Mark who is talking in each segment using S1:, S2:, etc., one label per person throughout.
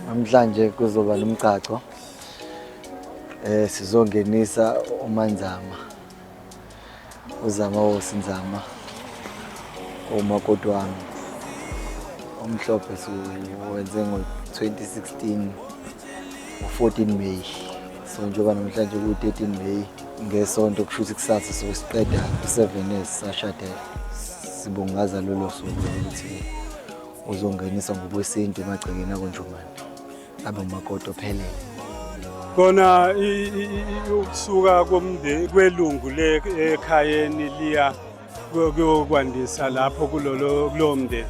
S1: Namhlanje kuzoba nomgcagco. Sizongenisa uManzama. uZama wosinzama. Umakoti wami. Omhlophe siwenze ngo-2016 14 May. So njengoba namhlanje ku-13 May ngesonto kushuthi kusasa siqeda 7 years sashadela. Sibungaza lolo suku ukuthi uzongenisa ngokwesintu emagcekeni akonjomani. Abe umakoti ophelele.
S2: Kona ukusuka kwelungu lekhayeni liya kuyokwandisa lapho kulo mndeni.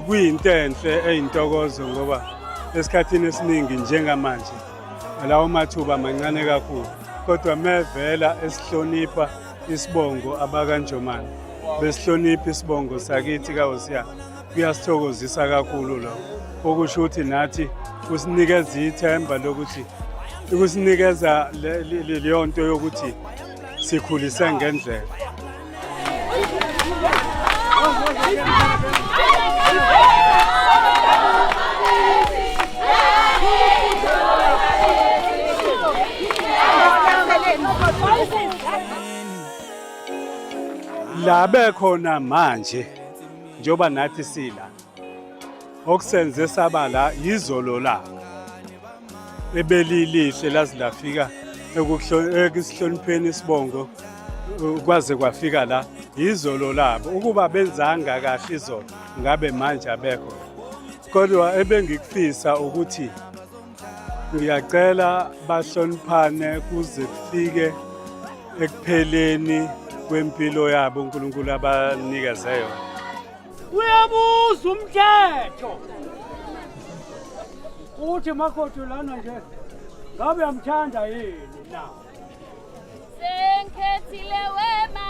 S2: Kuyinto enhle eyintokozo ngoba esikhathini esiningi njengamanje lawo mathuba mancane kakhulu. Kodwa mevela esihlonipha isibongo abakanjomani. Besihlonipha isibongo sakithi kaOsiya. Kuyasithokozisa kakhulu lo. Okusho ukuthi nathi kusinikeza ithemba lokuthi ukusinikeza leyo nto yokuthi sikhulise ngendlela. Labe khona manje njoba nathi sila okusenze sabala izolo la ebelilihle lazi lafika ekusihlonipheni isibongo kwaze kwafika la izolo labo ukuba benzanga kahle izolo ngabe manje abekho kodwa ebengikufisa ukuthi ngiyacela bahloniphane kuze kufike ekupheleni kwempilo yabo uNkulunkulu abanikeze yona.
S3: Uyabuza umthetho uthi makhothi lana nje ngabe yamthanda yini na
S4: Senkhethile wema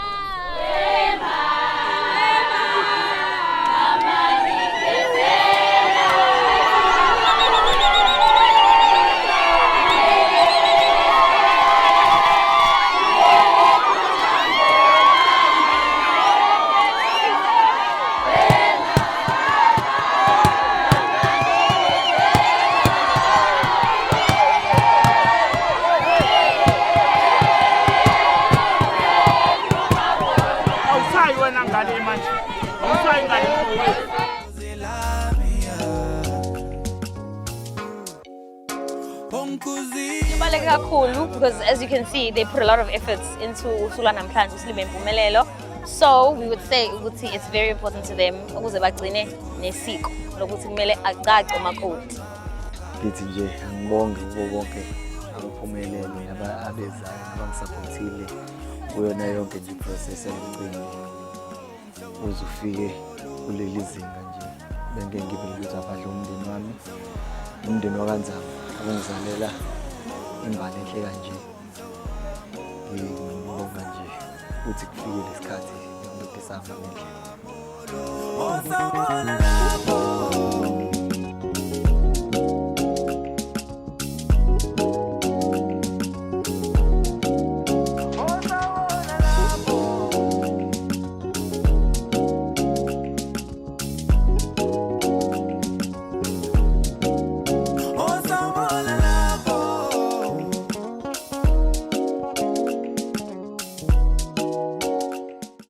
S4: because as you can see they put a lot of efforts into usuku namhlanje usilime impumelelo, so we would say ukuthi it's very important to them ukuze bagcine nesiko lokuthi kumele agcagce umakoti.
S1: Ngithi nje angibonge bonke abaphumelele abezayo abangisupportile kuyona yonke nje process yomcimbi uze ufike kuleli zinga nje benge ngibeleza abadla umndeni wami umndeni wakanzama abangizalela imbali enhle kanje. Ngibonga nje ukuthi kufike lesikhathi ngibudisa ngendlela.